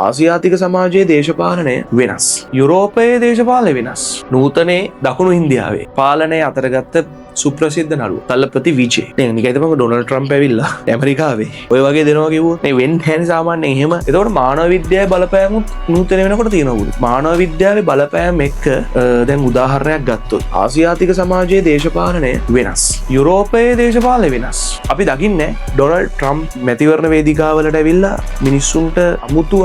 ආසියාතික සමාජයේ දේශපාලනය වෙනස්. යුරෝපයේ දේශපාලනය වෙනස්. නූතනයේ දකුණු ඉන්දියාවේ පාලනය අතරගත්ත සුප්‍රසිද්ධ නළුව තලපති විජේ. දැන් නිකන් හිතපන් ඩොනල්ඩ් ට්‍රම්ප් ඇවිල්ලා ඇමරිකාවේ ඔය වගේ දෙනවා කිව්වොත් මේ වෙන්න හැන්නේ සාමාන්‍යයෙන් එහෙම. එතකොට මානව විද්‍යාවේ බලපෑමුත් නූතන වෙනකොට තියෙනවා. මානව විද්‍යාවේ බලපෑම එක්ක දැන් උදාහරණයක් ගත්තොත් ආසියාතික සමාජයේ දේශපාලනය වෙනස්. යුරෝපයේ දේශපාලනය වෙනස්. අපි දකින්නේ ඩොනල්ඩ් ට්‍රම්ප් මැතිවරණ වේදිකාවලට ඇවිල්ලා මිනිස්සුන්ට අමුතු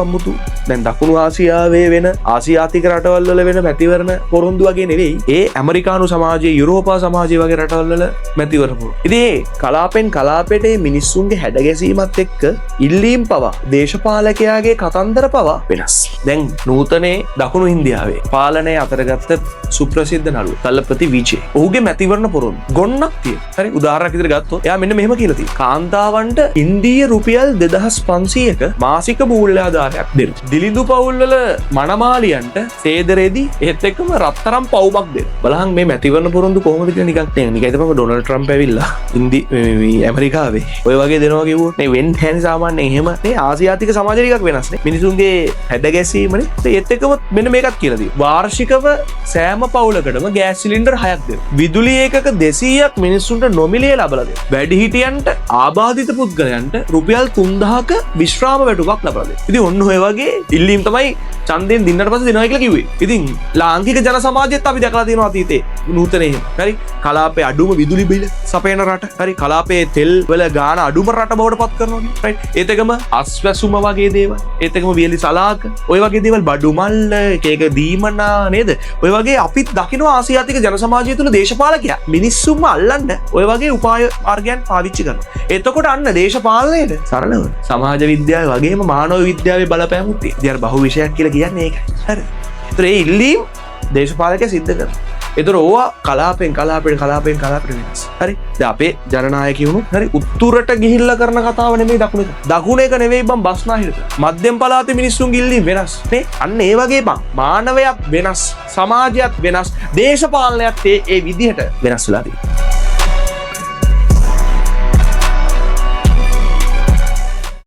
දැන් දකුණු ආසියාවේ වෙන ආසියාතික රටවල් වල වෙන මැතිවරණ පොරොන්දු වගේ නෙවෙයි. ඒ ඇමරිකානු සමාජයේ යුරෝපා සමාජයේ වගේ රටවල් වල මැතිවරණ පොරොන්දු. ඉතින් කලාපෙන් කලාපයට මිනිස්සුන්ගේ හැඩගැසීමත් එක්ක ඉල්ලීම් පවා දේශපාලකයාගේ කතන්දර පවා වෙනස්. දැන් නූතනයේ දකුණු ඉන්දියාවේ පාලනය අතරගත්ත සුප්‍රසිද්ධ නළුව තලපති විජේ. ඔහුගේ මැතිවරණ පොරොන්දු ගොන්නක් තියෙනවා. හරි උදාහරණයක් විදිහට ගත්තොත් එයා මෙන්න මෙහෙම කියලා තියෙනවා. කාන්තාවන්ට ඉන්දීය රුපියල් 2500ක මාසික මූල්‍ය ආධාරයක් දෙනවා. දිලිඳු පවුල්වල මනමාලියන්ට සේදරේදී ඒත් එක්කම රත්තරන් පවුමක් දෙනවා. බලහන් මේ මැතිවරණ පොරොන්දු කොහොමද කියලා නිකන් හිතපන් ඩොනල්ඩ් ට්‍රම්ප් ඇවිල්ලා ඇමරිකාවේ ඔය වගේ දෙනවා කිව්වොත් මේ වෙන්න හැන්නේ සාමාන්‍යයෙන් එහෙම. මේ ආසියාතික සමාජය ටිකක් වෙනස් නේ. මිනිසුන්ගේ හැඩගැසීමනේ. ඒත් එක්කම මෙන්න මේකත් කියලා තියෙනවා. වාර්ෂිකව සෑම පවුලකටම ගෑස් සිලින්ඩර් 6ක් දෙනවා. විදුලි ඒකක 200ක් මිනිස්සුන්ට නොමිලේ ලබලා දෙනවා. වැඩිහිටියන්ට ආබාධිත පුද්ගලයන්ට රුපියල් 3000ක විශ්‍රාම වැටුපක් ලබලා දෙනවා. ඉතින් ඔන්න ඔය වගේ ඉල්ලීම් තමයි ඡන්දයෙන් දින්නට පස්සේ දෙනවා කියලා කිව්වේ. ඉතින් ලාංකික ජන සමාජයත් අපි දැකලා තියෙනවා අතීතේ නූතනයේ. හරි කලාපයේ අඩුම විදුලි බිල සපයන රට. හරි කලාපයේ තෙල් වල ගාන අඩුම රට බවට පත් කරනවා. රයිට්. ඒත් එකම අස්වැසුම වගේ දේවල්. ඒත් එකම වියලි සලාක. ඔය වගේ දේවල් බඩු මල්ල එක දීමනා නේද? ඔය වගේ අපිත් දකිනවා ආසියාතික ජන සමාජය තුළ දේශපාලකයා මිනිස්සුන්ව අල්ලන්න ඔය වගේ උපාය මාර්ගයන් පාවිච්චි කරනවා. එතකොට අන්න දේශපාලනයේද සරලව සමාජ විද්‍යාවේ වගේම මානව විද්‍යාවේ බලපෑමුත් තියෙනවා. ඉතින් අර බහුව විෂයක් කියලා කියන්නේ ඒකයි. හරි. ඒතර ඒ ඉල්ලීම් දේශපාලකයා සිද්ධ කරනවා. ඒතර ඕවා කලාපෙන් කලාපයට වෙනස්. හරි. දැන් අපේ ජනනායකයෝ උණු හරි උත්තරට ගිහිල්ලා කරන කතාව නෙමෙයි දකුණ එක. දකුණ එක නෙවෙයි බම් බස්නාහිරට. මධ්‍යම පළාතේ මිනිස්සුන්ගේ ඉල්ලීම් වෙනස්. නේ? අන්න ඒ වගේ බම් මානවයක් වෙනස්, සමාජයක් වෙනස්, දේශපාලනයත් ඒ විදිහට වෙනස් වෙලා තියෙනවා.